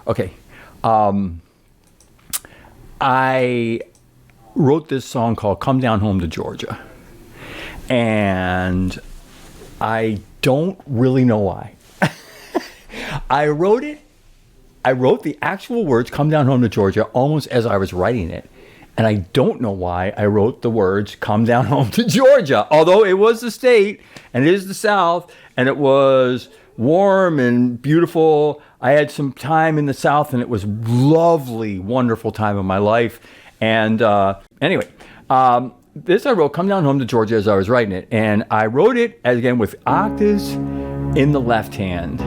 Okay. I wrote this song called Come Down Home to Georgia. And I don't really know why. I wrote the actual words, Come Down Home to Georgia, almost as I was writing it. And I don't know why I wrote the words, Come Down Home to Georgia. Although it was the state, and it is the South, and it was warm and beautiful. I had some time in the South, and it was lovely, wonderful time of my life. And anyway, this I wrote, Come Down Home to Georgia, as I was writing it. And I wrote it, as again, with octaves in the left hand.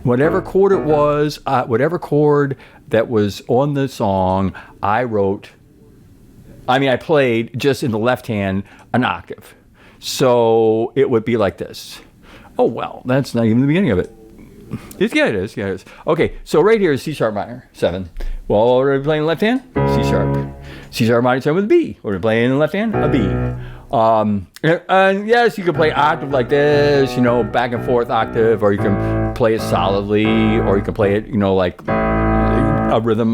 Whatever chord it was, whatever chord that was on the song, I played just in the left hand an octave. So it would be like this. Oh, well, that's not even the beginning of it. Yeah, it is. Okay, so right here is C sharp minor, 7. Well, what are we playing in the left hand? C sharp. C sharp minor 7 with a B. What are we playing in the left hand? A B. And yes, you can play octave like this, back and forth octave, or you can play it solidly, or you can play it, like a rhythm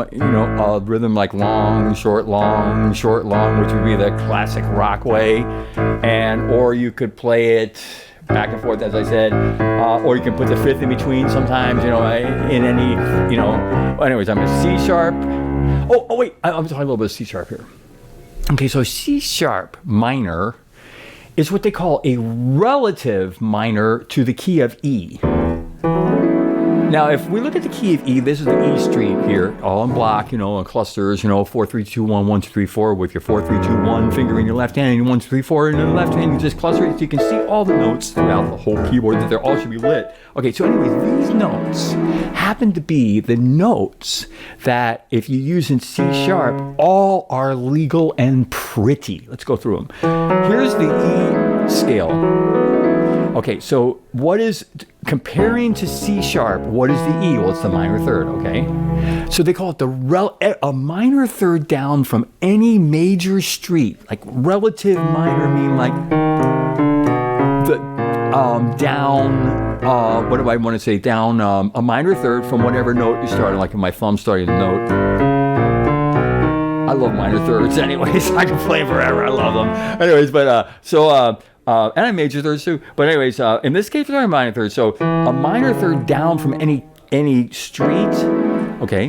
like long, short, long, short, long, which would be the classic rock way. Or you could play it back and forth, as I said, or you can put the fifth in between sometimes, in any, anyways, I'm a C sharp. Oh wait, I'm talking a little bit of C sharp here. Okay, so C sharp minor is what they call a relative minor to the key of E. Now, if we look at the key of E, this is the E string here, all in block, in clusters, 4, 3, 2, 1, 1, 2, 3, 4, with your 4, 3, 2, 1 finger in your left hand, and 1, 2, 3, 4 in the left hand, you just cluster it so you can see all the notes throughout the whole keyboard, that they all should be lit. Okay, so anyways, these notes happen to be the notes that, if you use in C sharp, all are legal and pretty. Let's go through them. Here's the E scale. Okay, so what is, comparing to C sharp, what is the E? Well, it's the minor third, okay? So they call it a minor third down from any major street. Like relative minor mean like the down, what do I want to say? Down a minor third from whatever note you're starting, like if my thumb's starting the note. I love minor thirds anyways. I can play forever. I love them. Anyways, and I major thirds too. But anyways, in this case, we're minor thirds. So a minor third down from any street, okay?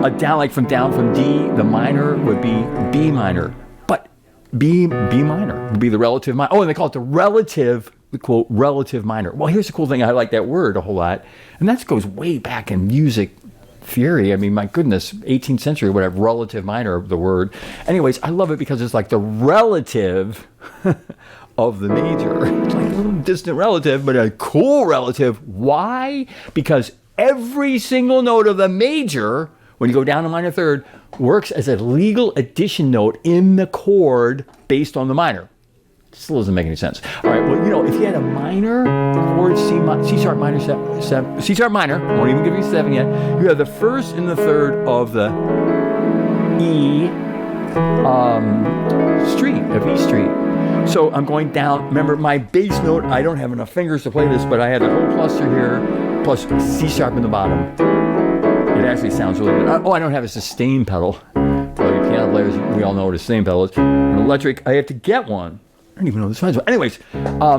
A down from D, the minor would be B minor. But B minor would be the relative minor. Oh, and they call it the quote, relative minor. Well, here's the cool thing. I like that word a whole lot. And that goes way back in music theory. I mean, my goodness, 18th century, whatever, relative minor, the word. Anyways, I love it because it's like the relative of the major. It's like a little distant relative, but a cool relative. Why? Because every single note of the major, when you go down to minor third, works as a legal addition note in the chord based on the minor. Still doesn't make any sense. All right, well, if you had a minor chord, C sharp minor, C sharp minor, I won't even give you 7 yet. You have the first and the third of the E street. So I'm going down. Remember, my bass note, I don't have enough fingers to play this, but I had a whole cluster here, plus C sharp in the bottom. It actually sounds really good. I don't have a sustain pedal. Well, you piano players, we all know what a sustain pedal is. An electric, I have to get one. I don't even know this one. Anyways,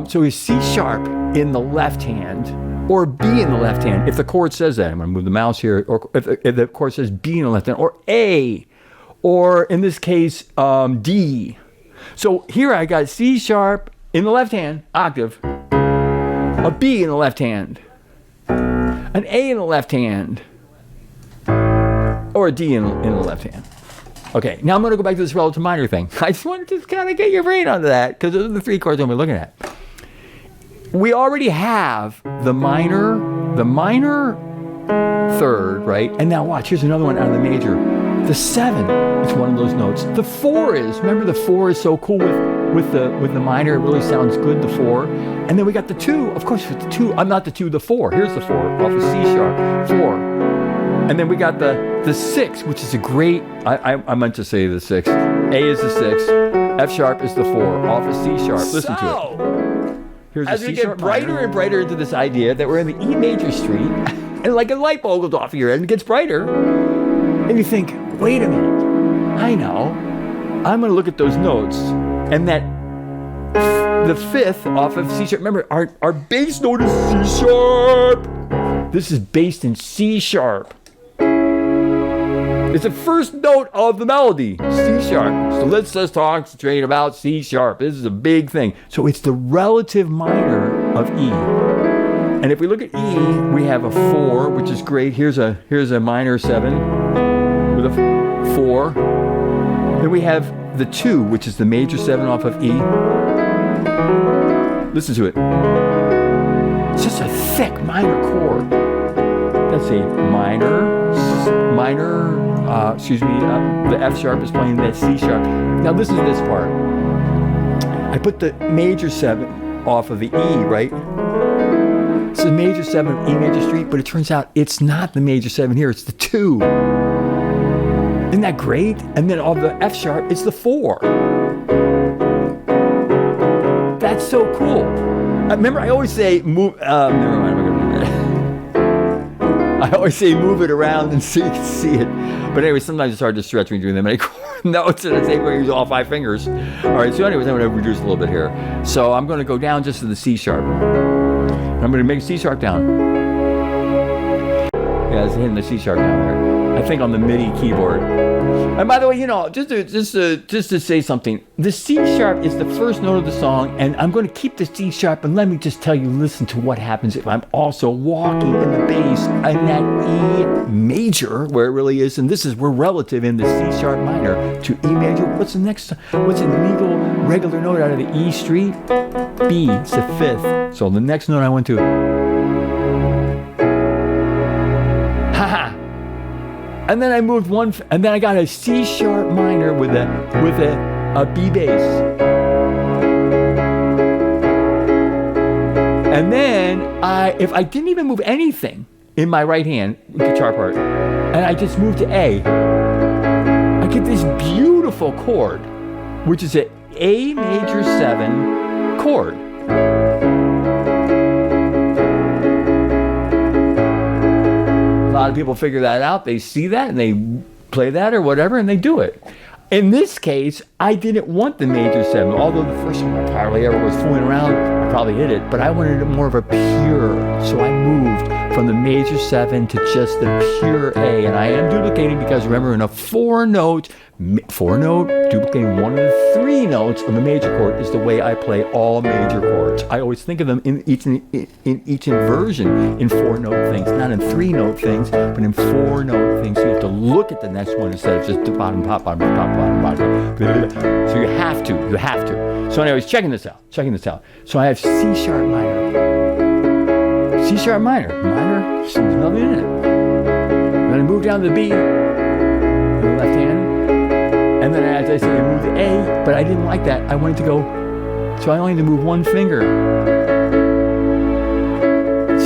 so is C sharp in the left hand, or B in the left hand, if the chord says that. I'm going to move the mouse here. Or if the chord says B in the left hand, or A, or in this case, D. So here I got C sharp in the left hand, octave, a B in the left hand, an A in the left hand, or a D in the left hand. Okay, now I'm going to go back to this relative minor thing. I just wanted to kind of get your brain onto that, because those are the 3 chords I'm looking at. We already have the minor third, right? And now watch, here's another one out of the major. The 7 is one of those notes. The 4 is, remember the 4 is so cool with the minor, it really sounds good, the 4. And then we got the 2, of course, with the 2, I'm not the 2, the 4. Here's the 4, off of C sharp, 4. And then we got the 6, which is a great, I meant to say the 6. A is the 6, F sharp is the 4, off of C sharp. Listen to it. Here's as we get brighter and brighter into this idea that we're in the E major street, and like a light bulb goes off of your head and it gets brighter. And you think, wait a minute, I know. I'm going to look at those notes, and the fifth off of C sharp. Remember, our bass note is C sharp. This is based in C sharp. It's the first note of the melody, C sharp. So let's just talk straight about C sharp. This is a big thing. So it's the relative minor of E. And if we look at E, we have a 4, which is great. Here's a minor 7 with a 4. Then we have the 2, which is the major 7 off of E. Listen to it. It's just a thick minor chord. Let's see, the F sharp is playing the C sharp. Now listen to this part. I put the major 7 off of the E, right? It's the major 7 of E major street, but it turns out it's not the major 7 here, it's the 2. Isn't that great? And then on the F sharp, it's the 4. That's so cool. Remember, I always say move. Never mind. I'm not gonna do that. I always say move it around and so you can see it. But anyway, sometimes it's hard to stretch when you're doing that many notes at the same way. Use all 5 fingers. All right. So, anyways, I'm going to reduce a little bit here. So I'm going to go down just to the C sharp. I'm going to make C sharp down. Yeah, it's hitting the C sharp down there. I think on the MIDI keyboard. And by the way, just to say something, the C sharp is the first note of the song, and I'm going to keep the C sharp, and let me just tell you, listen to what happens if I'm also walking in the bass in that E major, where it really is, and we're relative in the C sharp minor to E major. What's a legal regular note out of the E street? B, it's the 5th. So the next note I went to, and then I moved one, and then I got a C sharp minor with a B bass. And then if I didn't even move anything in my right hand guitar part, and I just moved to A, I get this beautiful chord, which is an A major 7 chord. A lot of people figure that out. They see that and they play that or whatever, and they do it. In this case, I didn't want the major 7, although the first one I probably ever was fooling around, I probably hit it, but I wanted it more of a pure, so I moved from the major 7 to just the pure A, and I am duplicating because remember, in a 4-note, duplicating one of the 3 notes of a major chord is the way I play all major chords. I always think of them in each inversion in 4-note things, not in 3-note things, but in 4-note things. So you have to look at the next one instead of just the bottom, top, bottom, top, bottom, bottom. So you have to. So anyways, checking this out. So I have C sharp minor, there's nothing in it. Then I move down to the B, with the left hand. And then, as I say, I moved to A, but I didn't like that. I wanted to go, so I only had to move one finger.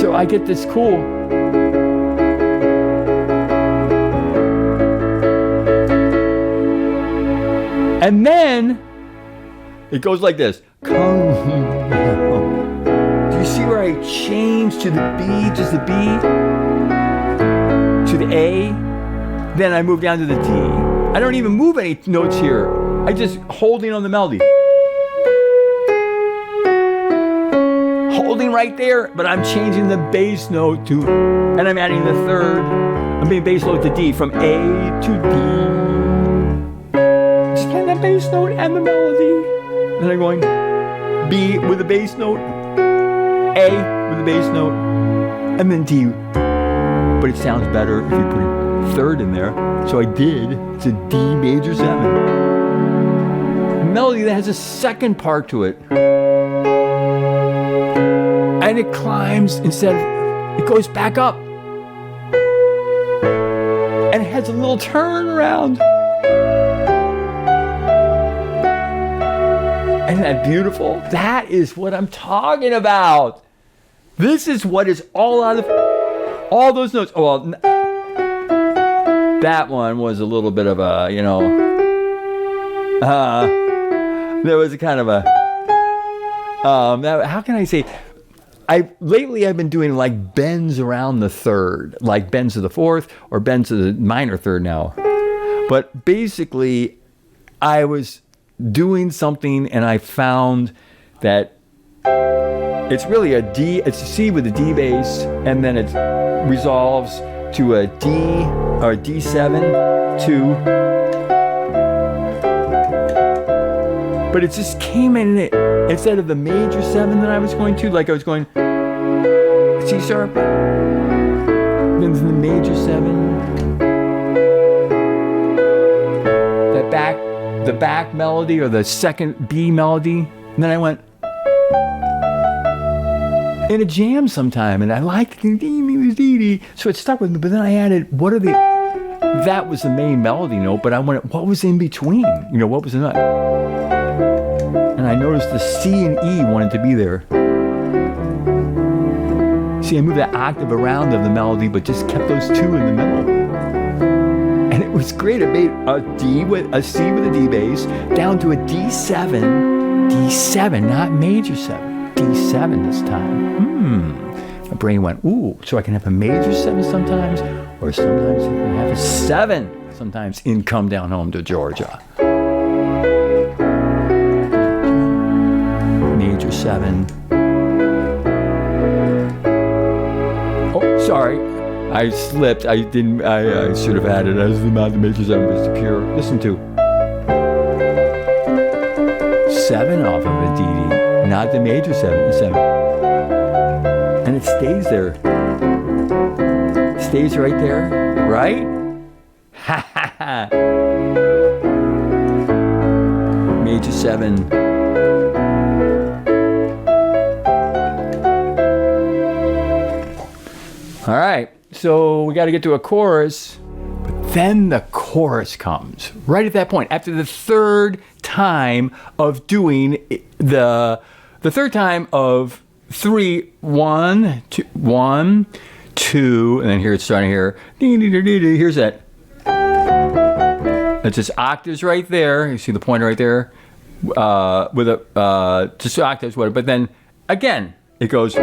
So I get this cool. And then, it goes like this. Come. Do you see where I change to the B, just the B, to the A? Then I move down to the D. I don't even move any notes here. I just holding on the melody. Holding right there, but I'm changing the bass note to, and I'm adding the 3rd. I'm being bass note to D, from A to D. Just playing that bass note and the melody. Then I'm going B with the bass note, A with the bass note, and then D. But it sounds better if you put a 3rd in there. So I did. It's a D major 7. A melody that has a 2nd part to it. And it climbs it goes back up. And it has a little turn around. Isn't that beautiful? That is what I'm talking about. This is what is all out of all those notes. Oh, well, that one was a little bit of a, there was a kind of a, how can I say, lately I've been doing like bends around the third, like bends to the fourth or bends to the minor third now. But basically, I was doing something and I found that it's really a D, it's a C with a D bass, and then it resolves to a D or D7 to. But it just came in it instead of the major 7 that I was going to, like I was going C sharp, then the major 7, the back melody or the second B melody, and then I went in a jam sometime, and I liked the so it stuck with me. But then I added that was the main melody note, but I went, what was in between? You know, what was the note? And I noticed the C and E wanted to be there. See, I moved that octave around of the melody, but just kept those two in the middle. And it was great. It made a C with a D bass down to a D7, not major 7, D7 this time. My brain went, ooh, so I can have a major 7 sometimes, or sometimes I can have a 7 sometimes in Come Down Home to Georgia. Major 7. Oh, sorry. I slipped. I didn't. I should have added as not the major 7, but it's pure. Listen to 7 off of a DD, not the major 7. 7, and it stays there. Stays right there, right? Ha ha ha. Major 7. All right, so we got to get to a chorus, but then the chorus comes right at that point after the third time of doing the third time of 3, 1, 2, 1, 2, and then here it's starting here. Here's that. It's just octaves right there. You see the pointer right there with a just octaves, whatever. But then again, it goes.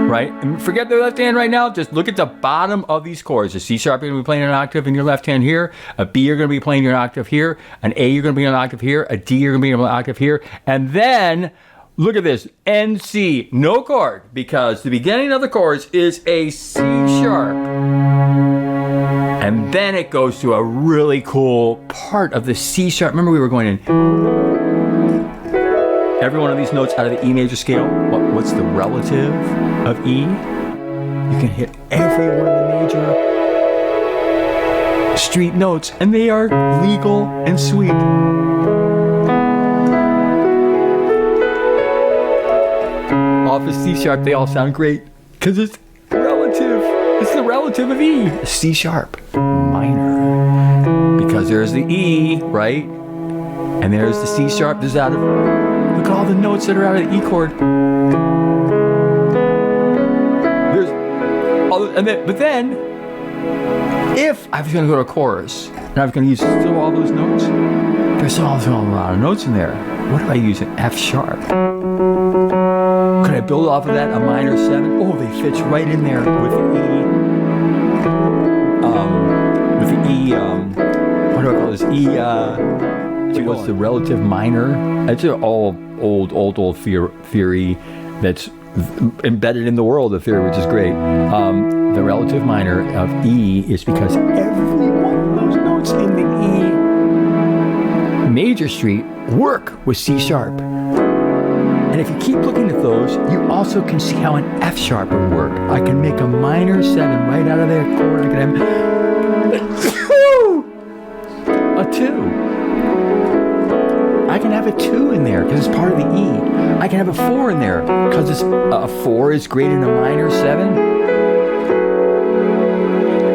Right? And forget the left hand right now. Just look at the bottom of these chords. A C sharp, you're going to be playing an octave in your left hand here. A B, you're going to be playing your octave here. An A, you're going to be on an octave here. A D, you're going to be on an octave here. And then, look at this. N, C, no chord. Because the beginning of the chorus is a C sharp. And then it goes to a really cool part of the C sharp. Remember we were going in every one of these notes out of the E major scale. What's the relative of E? You can hit every one of the major street notes, and they are legal and sweet. Off of C sharp, they all sound great because it's relative. It's the relative of E. C sharp minor, because there's the E, right? And there's the C sharp. There's out of. Look at all the notes that are out of the E chord. There's all, but then, if I was going to go to a chorus and I was going to use still all those notes, there's also a lot of notes in there. What if I use an F sharp? Could I build off of that a minor 7? Oh, they fit right in there with the E. What do I call this? What's the relative minor? It's an all old theory that's embedded in the world of theory, which is great. The relative minor of E is because every one of those notes in the E major street work with C sharp. And if you keep looking at those, you also can see how an F sharp would work. I can make a minor 7 right out of that chord. I can have a 2. I can have a 2 in there because it's part of the E. I can have a 4 in there because it's a 4 is great in a minor 7.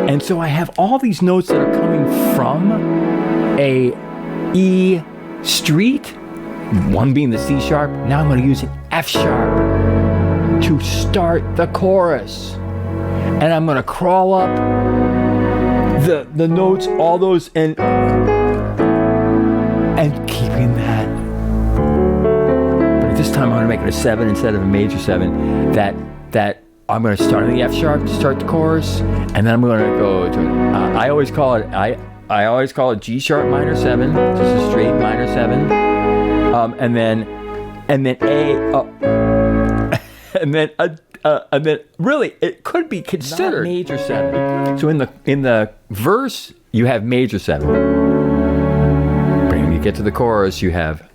And so I have all these notes that are coming from a E street, one being the C sharp. Now I'm going to use an F sharp to start the chorus. And I'm going to crawl up the notes, all those, and keeping that. But this time I'm going to make it a 7 instead of a major 7. That I'm going to start on the F sharp to start the chorus, and then I'm going to go to I always call it G sharp minor 7, just a straight minor 7, and then A, and then really it could be considered not major 7. So in the verse you have major 7. When you get to the chorus you have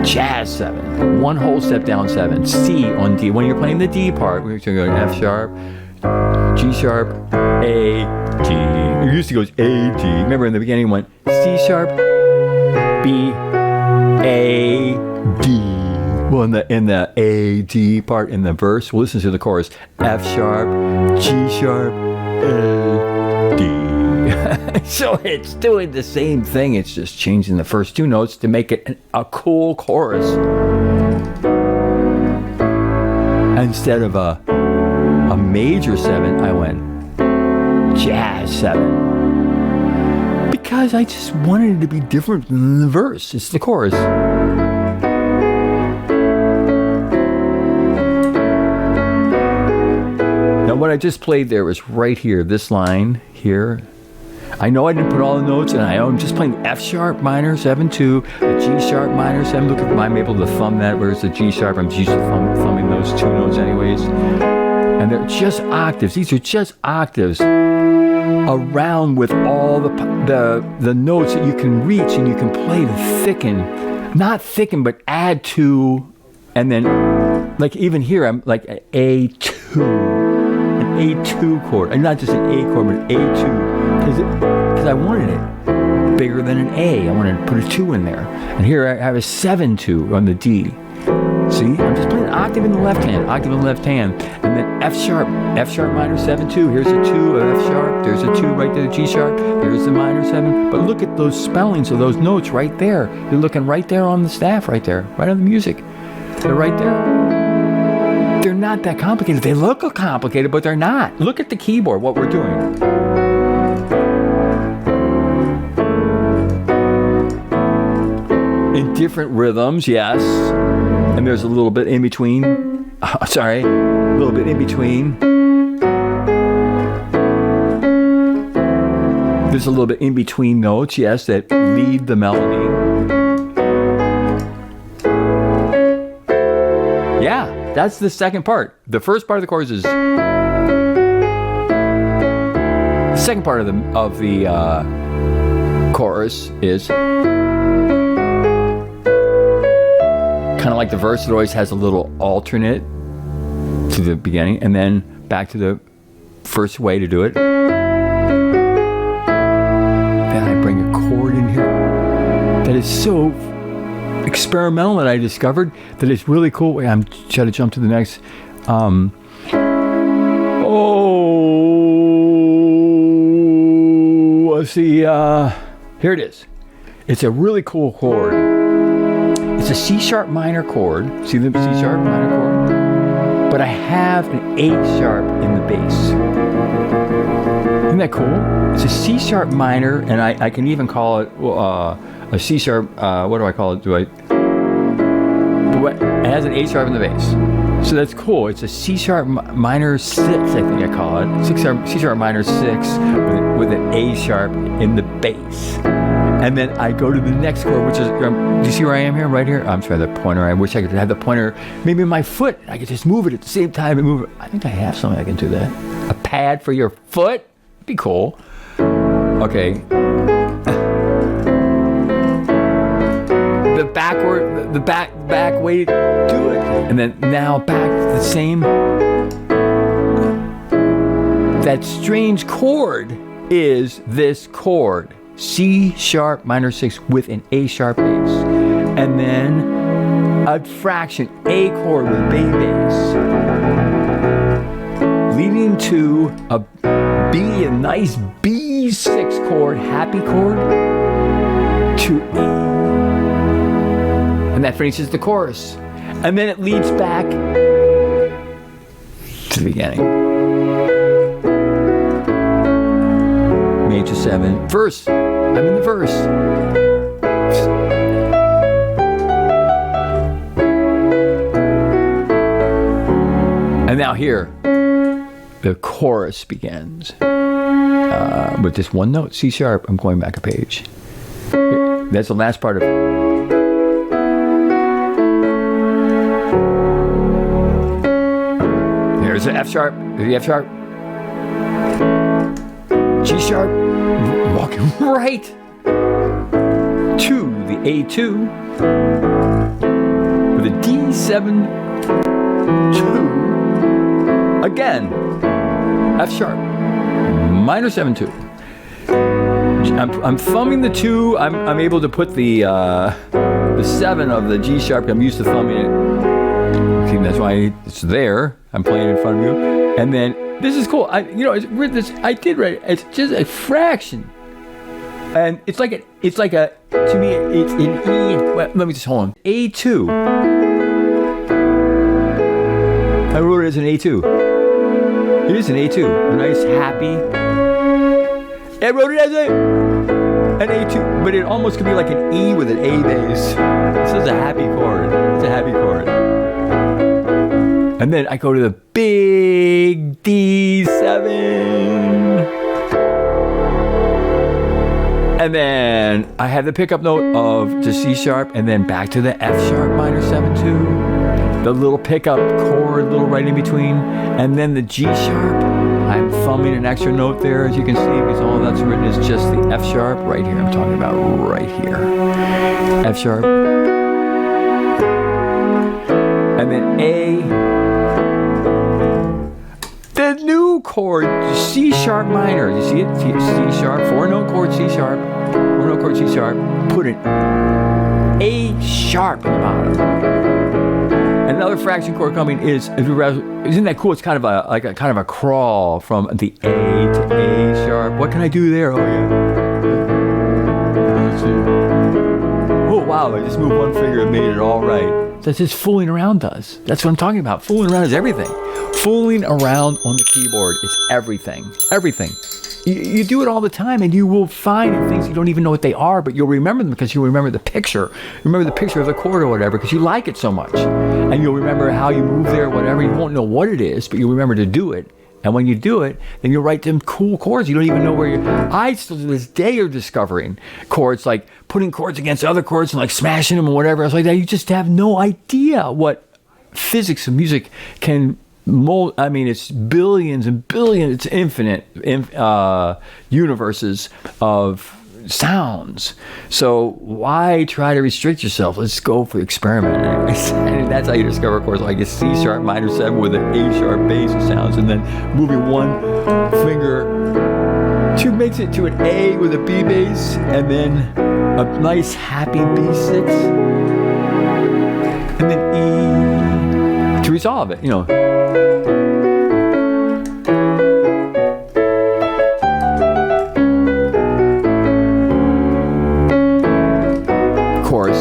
jazz 7, one whole step down 7, C on D. When you're playing the D part, we're going to go F sharp, G sharp, A, G. It used to go A, G. Remember in the beginning it went C sharp, B, A, D. Well, in the A, D part in the verse, we'll listen to the chorus. F sharp, G sharp, A, D. So it's doing the same thing. It's just changing the first 2 notes to make it a cool chorus. Instead of a major 7, I went jazz 7. Because I just wanted it to be different than the verse. It's the chorus. Now what I just played there was right here, this line here. I know I didn't put all the notes, and I'm just playing F sharp minor 7 2, the G sharp minor 7. Look if I'm able to thumb that. Where's the G sharp? I'm used to thumbing those 2 notes anyways. And they're just octaves. These are just octaves around with all the notes that you can reach and you can play to thicken, not thicken, but add to, and then like even here I'm like an A2, an A2 chord, and not just an A chord, but A2. Because I wanted it bigger than an A. I wanted to put a 2 in there. And here I have a 7-2 on the D. See, I'm just playing an octave in the left hand, and then F sharp minor 7-2. Here's a 2 of F sharp. There's a 2 right there, G sharp. There's the minor 7. But look at those spellings of those notes right there. You're looking right there on the staff, right there, right on the music. They're right there. They're not that complicated. They look complicated, but they're not. Look at the keyboard, what we're doing. In different rhythms, yes. And there's a little bit in between. A little bit in between. There's a little bit in between notes, yes, that lead the melody. Yeah, that's the second part. The first part of the chorus is. The second part of the chorus is. Kind of like the verse, it always has a little alternate to the beginning, and then back to the first way to do it. Then I bring a chord in here that is so experimental that I discovered that it's really cool. Wait, I'm trying to jump to the next. Let's see. Here it is. It's a really cool chord. It's a C sharp minor chord. See the C sharp minor chord? But I have an A sharp in the bass. Isn't that cool? It's a C sharp minor, and I can even call it a C sharp. What do I call it? It has an A sharp in the bass. So that's cool. It's a C sharp minor 6, I think I call it. C sharp minor 6 with an A sharp in the bass. And then I go to the next chord, which is, do you see where I am here? Right here? I'm trying the pointer. I wish I could have the pointer, maybe in my foot. I could just move it at the same time and move it. I think I have something I can do that. A pad for your foot? Be cool. Okay. The back way to do it. And then now back to the same. That strange chord is this chord. C sharp minor 6 with an A sharp bass, and then a fraction A chord with B bass, leading to a nice B6 chord, happy chord, to E, and that finishes the chorus, and then it leads back to the beginning. Major 7 verse. I'm in the verse. And now here, the chorus begins with just one note, C sharp. I'm going back a page. Here, that's the last part of it. There's the F sharp, there's the F sharp, G sharp, walking right to the A2 with a D7, 2, again, F sharp, minor 7, 2. I'm thumbing the 2. I'm able to put the 7 of the G sharp. I'm used to thumbing it. Okay, that's why it's there. I'm playing in front of you. And then this is cool. It's weird. I did write it. It's just a fraction, and it's like a. To me, it's an E. Well, let me just hold on. A2. I wrote it as an A2. It is an A2. A nice, happy. I wrote it as an A2, but it almost could be like an E with an A bass. This is a happy chord. It's a happy chord. And then I go to the big D7. And then I have the pickup note of the C sharp, and then back to the F sharp minor 7, 2. The little pickup chord, little right in between. And then the G sharp. I'm thumbing an extra note there, as you can see, because all that's written is just the F sharp right here. I'm talking about right here. F sharp. And then A. The new chord, C sharp minor. You see it? C sharp, 4-note chord, C sharp. 4-note chord, C sharp. Put an A sharp in the bottom. Another fraction chord coming is, isn't that cool? It's kind of a crawl from the A to A sharp. What can I do there? Oh yeah. Oh wow! I just moved one finger and made it all right. That's just fooling around does. That's what I'm talking about. Fooling around is everything. Fooling around on the keyboard is everything. Everything. You do it all the time, and you will find things you don't even know what they are, but you'll remember them because you'll remember the picture. You remember the picture of the chord or whatever because you like it so much. And you'll remember how you move there, whatever. You won't know what it is, but you'll remember to do it. And when you do it, then you'll write them cool chords. You don't even know where you're... I still to this day are discovering chords, like putting chords against other chords and like smashing them or whatever else like that. You just have no idea what physics of music can... I mean, it's billions and billions, it's infinite universes of sounds. So why try to restrict yourself? Let's go for the experiment. And that's how you discover chords like a C sharp minor 7 with an A sharp bass sounds, and then moving one finger to makes it to an A with a B bass, and then a nice happy B6, and then E to resolve it, Chorus.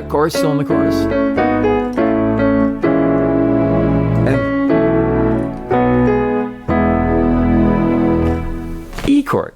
Chorus, still in the chorus. And E chord.